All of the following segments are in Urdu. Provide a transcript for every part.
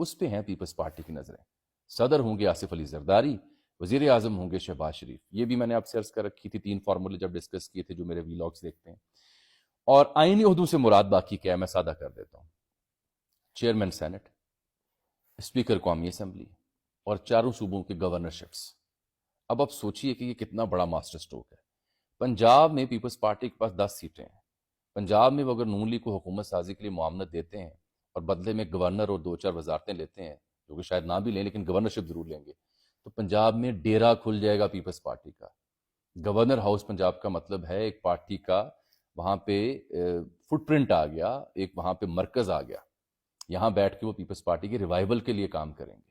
اس پہ ہیں پیپلز پارٹی کی نظریں. صدر ہوں گے آصف علی زرداری، وزیر اعظم ہوں گے شہباز شریف. یہ بھی میں نے آپ سے عرض کر رکھی تھی، 3 فارمولے جب ڈسکس کیے تھے جو میرے ویلاگز دیکھتے ہیں. اور آئینی عہدوں سے مراد باقی کیا ہے میں سادہ کر دیتا ہوں. چیئرمین سینٹ، اسپیکر قومی اسمبلی اور 4 صوبوں کے گورنرشپس. اب آپ سوچئے کہ یہ کتنا بڑا ماسٹر سٹروک ہے. پنجاب میں پیپلز پارٹی کے پاس 10 سیٹیں ہیں. پنجاب میں وہ اگر نون لیگ کو حکومت سازی کے لیے معاونت دیتے ہیں اور بدلے میں گورنر اور 2-4 وزارتیں لیتے ہیں، جو کہ شاید نہ بھی لیں لیکن گورنرشپ ضرور لیں گے، تو پنجاب میں ڈیرا کھل جائے گا پیپلز پارٹی کا. گورنر ہاؤس پنجاب کا مطلب ہے ایک پارٹی کا وہاں پہ فٹ پرنٹ آ گیا، ایک وہاں پہ مرکز آ گیا. یہاں بیٹھ کے وہ پیپلز پارٹی کے ریوائول کے لیے کام کریں گے.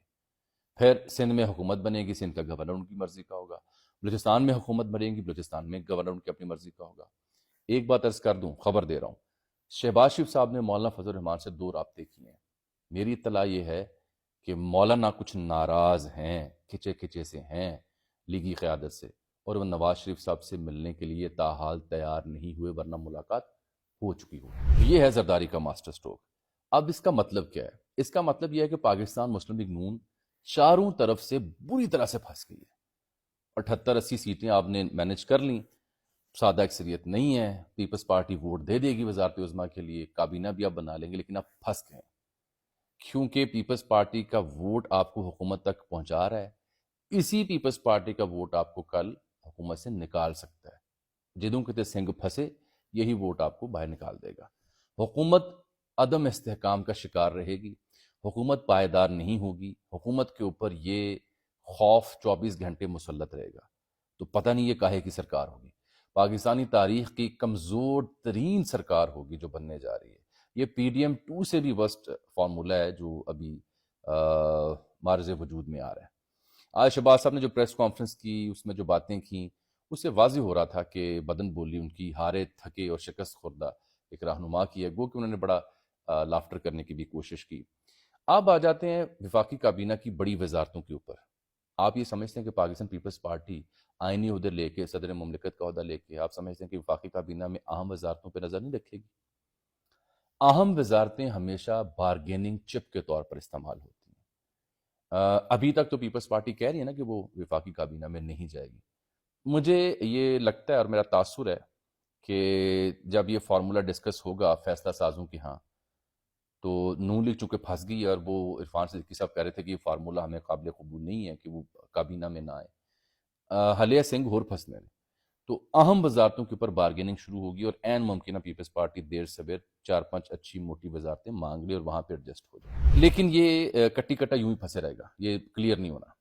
پھر سندھ میں حکومت بنے گی، سندھ کا گورنر ان کی مرضی کا ہوگا. بلوچستان میں حکومت بنے گی، بلوچستان میں گورنر ان کی اپنی مرضی کا ہوگا. ایک بات عرض کر دوں، خبر دے رہا ہوں، شہباز شریف صاحب نے مولانا فضل الرحمان سے 2 رابطے کیے ہیں. میری اطلاع یہ ہے کہ مولانا کچھ ناراض ہیں، کھچے کھچے سے ہیں لیگی قیادت سے، اور وہ نواز شریف صاحب سے ملنے کے لیے تاحال تیار نہیں ہوئے، ورنہ ملاقات ہو چکی ہو. یہ ہے زرداری کا ماسٹر سٹروک. اب اس کا مطلب کیا ہے؟ اس کا مطلب یہ ہے کہ پاکستان مسلم لیگ نون چاروں طرف سے بری طرح سے پھنس گئی ہے. 78-80 سیٹیں آپ نے مینج کر لیں، سادہ اکثریت نہیں ہے، پیپلز پارٹی ووٹ دے دے گی وزارت عظمیٰ کے لیے، کابینہ بھی آپ بنا لیں گے، لیکن آپ پھنس گئے کیونکہ پیپلز پارٹی کا ووٹ آپ کو حکومت تک پہنچا رہا ہے. اسی پیپلز پارٹی کا ووٹ آپ کو کل حکومت سے نکال سکتا ہے. جدوں کتے سنگ پھنسے یہی ووٹ آپ کو باہر نکال دے گا. حکومت عدم استحکام کا شکار رہے گی، حکومت پائیدار نہیں ہوگی، حکومت کے اوپر یہ خوف 24 گھنٹے مسلط رہے گا. تو پتہ نہیں یہ کاہے کی سرکار ہوگی. پاکستانی تاریخ کی کمزور ترین سرکار ہوگی جو بننے جا رہی ہے. یہ پی ڈی ایم 2 سے بھی ورسٹ فارمولہ ہے جو ابھی معرض وجود میں آ رہا ہے. آج شہباز صاحب نے جو پریس کانفرنس کی، اس میں جو باتیں کیں، اس سے واضح ہو رہا تھا کہ بدن بولی ان کی ہارے تھکے اور شکست خوردہ ایک رہنما کی ہے. گو کہ انہوں نے بڑا لافٹر کرنے کی بھی کوشش کی. اب آ جاتے ہیں وفاقی کابینہ کی بڑی وزارتوں کے اوپر. آپ یہ سمجھتے ہیں کہ پاکستان پیپلز پارٹی آئینی عہدے لے کے، صدر مملکت کا عہدہ لے کے، آپ سمجھتے ہیں کہ وفاقی کابینہ میں اہم وزارتوں پہ نظر نہیں رکھے گی؟ اہم وزارتیں ہمیشہ بارگیننگ چپ کے طور پر استعمال ہوتی ہیں. ابھی تک تو پیپلز پارٹی کہہ رہی ہے نا کہ وہ وفاقی کابینہ میں نہیں جائے گی. مجھے یہ لگتا ہے اور میرا تاثر ہے کہ جب یہ فارمولہ ڈسکس ہوگا فیصلہ سازوں کے ہاں، تو نون لیگ چونکہ پھنس گئی ہے، اور وہ عرفان صدیقی صاحب کہہ رہے تھے کہ یہ فارمولہ ہمیں قابل قبول نہیں ہے کہ وہ کابینہ میں نہ آئے. حلیہ سنگھ اور پھنسنے رہے. تو اہم وزارتوں کے اوپر بارگیننگ شروع ہوگی اور عین ممکنہ پیپلز پارٹی دیر سبیر 4-5 اچھی موٹی وزارتیں مانگ لے اور وہاں پہ ایڈجسٹ ہو جائے. لیکن یہ کٹی کٹا یوں ہی پھنسے رہے گا، یہ کلیئر نہیں ہونا.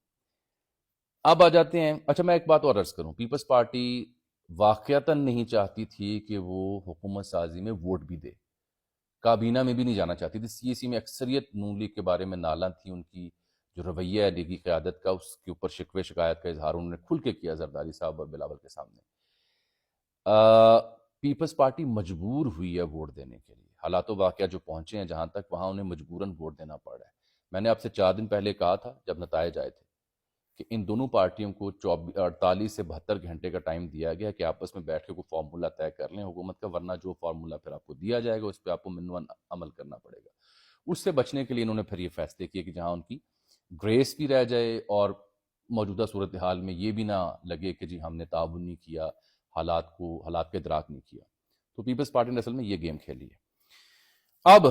اب آ جاتے ہیں، اچھا میں ایک بات اور عرض کروں، پیپلز پارٹی واقعتاً نہیں چاہتی تھی کہ وہ حکومت سازی میں ووٹ بھی دے، کابینہ میں بھی نہیں جانا چاہتی تھی. سی اے سی میں اکثریت نون لیگ کے بارے میں نالاں تھی. ان کی جو رویہ ہے لیگی قیادت کا، اس کے اوپر شکوے شکایت کا اظہار انہوں نے کھل کے کیا زرداری صاحب اور بلاول کے سامنے. پیپلز پارٹی مجبور ہوئی ہے ووٹ دینے کے لیے. حالات و واقعہ جو پہنچے ہیں جہاں تک، وہاں انہیں مجبوراً ووٹ دینا پڑ رہا ہے. میں نے آپ سے 4 دن پہلے کہا تھا جب نتائج آئے تھے کہ ان دونوں پارٹیوں کو 48 سے 72 گھنٹے کا ٹائم دیا گیا کہ آپس میں بیٹھ کے کوئی فارمولہ طے کر لیں حکومت کا، ورنہ جو فارمولہ پھر آپ کو دیا جائے گا اس پہ آپ کو منوان عمل کرنا پڑے گا. اس سے بچنے کے لیے انہوں نے پھر یہ فیصلے کیے کہ جہاں ان کی گریس بھی رہ جائے اور موجودہ صورتحال میں یہ بھی نہ لگے کہ جی ہم نے تعاون نہیں کیا، حالات کے ادراک نہیں کیا. تو پیپلز پارٹی نے اصل میں یہ گیم کھیلی ہے. اب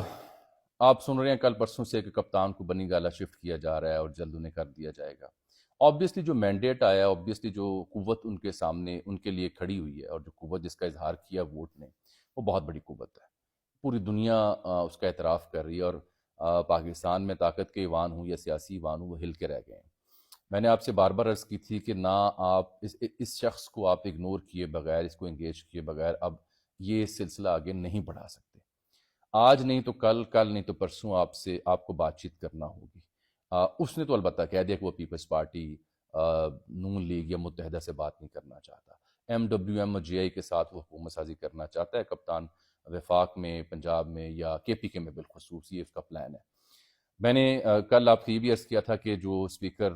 آپ سن رہے ہیں کل پرسوں سے کہ کپتان کو بنی گالا شفٹ کیا جا رہا ہے اور جلد انہیں کر دیا جائے گا. آبویسلی جو مینڈیٹ آیا، آبویسلی جو قوت ان کے سامنے ان کے لیے کھڑی ہوئی ہے، اور جو قوت جس کا اظہار کیا ووٹ نے، وہ بہت بڑی قوت ہے. پوری دنیا اس کا اعتراف کر رہی ہے، اور پاکستان میں طاقت کے ایوان ہوں یا سیاسی ایوان ہوں، وہ ہل کے رہ گئے ہیں. میں نے آپ سے بار بار عرض کی تھی کہ نہ آپ اس شخص کو آپ اگنور کیے بغیر، اس کو انگیج کیے بغیر اب یہ سلسلہ آگے نہیں بڑھا سکتے. آج نہیں تو کل، کل نہیں تو پرسوں آپ کو بات چیت کرنا ہوگی. اس نے تو البتہ کہہ دیا کہ وہ پیپلز پارٹی نون لیگ یا متحدہ سے بات نہیں کرنا چاہتا. ایم ڈبلیو ایم اور جے آئی کے ساتھ وہ حکومت سازی کرنا چاہتا ہے. کپتان وفاق میں، پنجاب میں یا کے پی کے میں بالخصوص یہ اس کا پلان ہے. میں نے کل آپ کو یہ بھی عرض کیا تھا کہ جو اسپیکر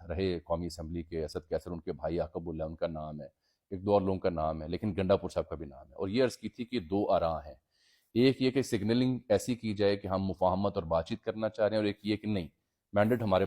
رہے قومی اسمبلی کے اسد کیسر، ان کے بھائی عاقب اللہ ان کا نام ہے، ایک 2 اور لوگوں کا نام ہے، لیکن گنڈا پور صاحب کا بھی نام ہے. اور یہ عرض کی تھی کہ 2 آراء ہیں ایک یہ کہ سگنلنگ ایسی کی جائے کہ ہم مفاہمت اور بات چیت کرنا چاہ رہے ہیں، اور ایک یہ کہ نہیں، مینڈیٹ ہمارے